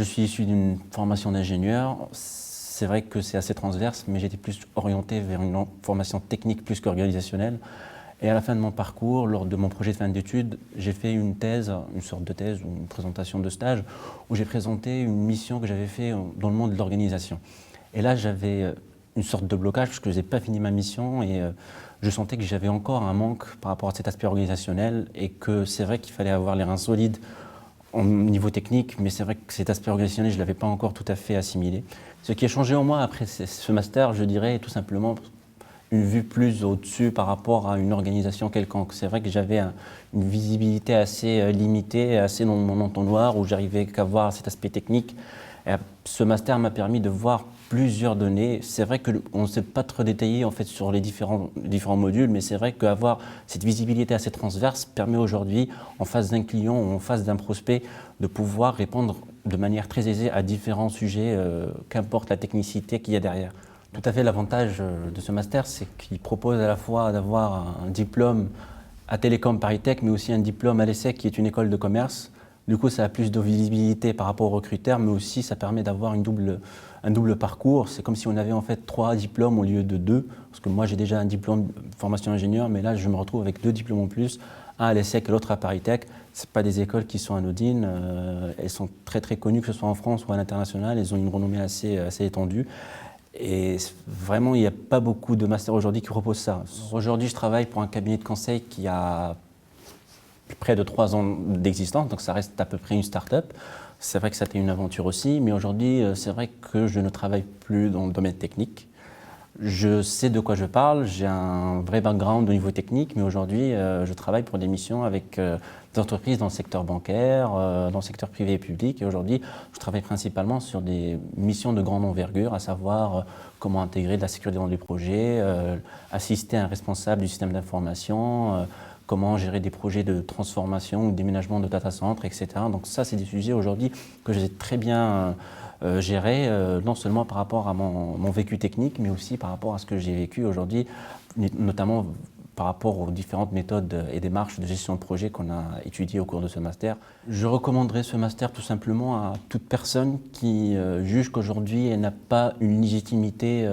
Je suis issu d'une formation d'ingénieur. C'est vrai que c'est assez transverse, mais j'étais plus orienté vers une formation technique plus qu'organisationnelle. Et à la fin de mon parcours, lors de mon projet de fin d'études, j'ai fait une thèse, une sorte de thèse ou une présentation de stage, où j'ai présenté une mission que j'avais faite dans le monde de l'organisation. Et là, j'avais une sorte de blocage parce que je n'ai pas fini ma mission et je sentais que j'avais encore un manque par rapport à cet aspect organisationnel et que c'est vrai qu'il fallait avoir les reins solides au niveau technique, mais c'est vrai que cet aspect organisationnel, je ne l'avais pas encore tout à fait assimilé. Ce qui a changé en moi après ce master, je dirais tout simplement une vue plus au-dessus par rapport à une organisation quelconque. C'est vrai que j'avais une visibilité assez limitée, assez dans mon entonnoir, où j'arrivais qu'à voir cet aspect technique. Et ce master m'a permis de voir plusieurs données. C'est vrai qu'on ne s'est pas trop détaillé en fait sur les différents modules, mais c'est vrai qu'avoir cette visibilité assez transverse permet aujourd'hui, en face d'un client ou en face d'un prospect, de pouvoir répondre de manière très aisée à différents sujets, qu'importe la technicité qu'il y a derrière. Tout à fait, l'avantage de ce master, c'est qu'il propose à la fois d'avoir un diplôme à Télécom Paris Tech, mais aussi un diplôme à l'ESSEC, qui est une école de commerce. Du coup, ça a plus de visibilité par rapport aux recruteurs, mais aussi ça permet d'avoir un double parcours. C'est comme si on avait en fait 3 diplômes au lieu de 2, parce que moi j'ai déjà un diplôme de formation ingénieur, mais là je me retrouve avec 2 diplômes en plus, un à l'ESSEC et l'autre à Paris Tech. Ce pas des écoles qui sont anodines, elles sont très très connues, que ce soit en France ou à l'international, elles ont une renommée assez étendue. Et vraiment, il n'y a pas beaucoup de masters aujourd'hui qui proposent ça. Aujourd'hui, je travaille pour un cabinet de conseil qui a près de 3 ans d'existence, donc ça reste à peu près une start-up. C'est vrai que ça a été une aventure aussi, mais aujourd'hui, c'est vrai que je ne travaille plus dans le domaine technique. Je sais de quoi je parle, j'ai un vrai background au niveau technique, mais aujourd'hui, je travaille pour des missions avec des entreprises dans le secteur bancaire, dans le secteur privé et public. Et aujourd'hui, je travaille principalement sur des missions de grande envergure, à savoir comment intégrer de la sécurité dans les projets, assister un responsable du système d'information, comment gérer des projets de transformation ou déménagement de data center, etc. Donc ça, c'est des sujets aujourd'hui que j'ai très bien gérer, non seulement par rapport à mon vécu technique, mais aussi par rapport à ce que j'ai vécu aujourd'hui, notamment par rapport aux différentes méthodes et démarches de gestion de projet qu'on a étudiées au cours de ce master. Je recommanderais ce master tout simplement à toute personne qui juge qu'aujourd'hui elle n'a pas une légitimité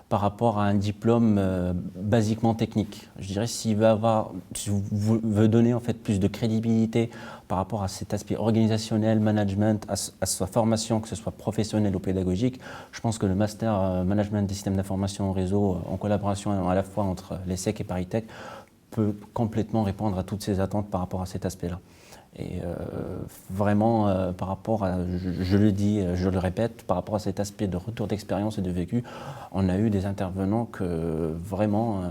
par rapport à un diplôme basiquement technique. Je dirais s'il veut donner en fait plus de crédibilité par rapport à cet aspect organisationnel, management, à sa formation, que ce soit professionnelle ou pédagogique, je pense que le master management des systèmes d'information au réseau, en collaboration à la fois entre l'ESSEC et Paris Tech, peut complètement répondre à toutes ces attentes par rapport à cet aspect-là. Et vraiment, par rapport à, je le dis, je le répète, par rapport à cet aspect de retour d'expérience et de vécu, on a eu des intervenants que vraiment,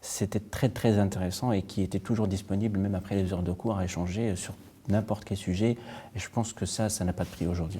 c'était très très intéressant et qui étaient toujours disponibles, même après les heures de cours, à échanger sur n'importe quel sujet. Et je pense que ça n'a pas de prix aujourd'hui.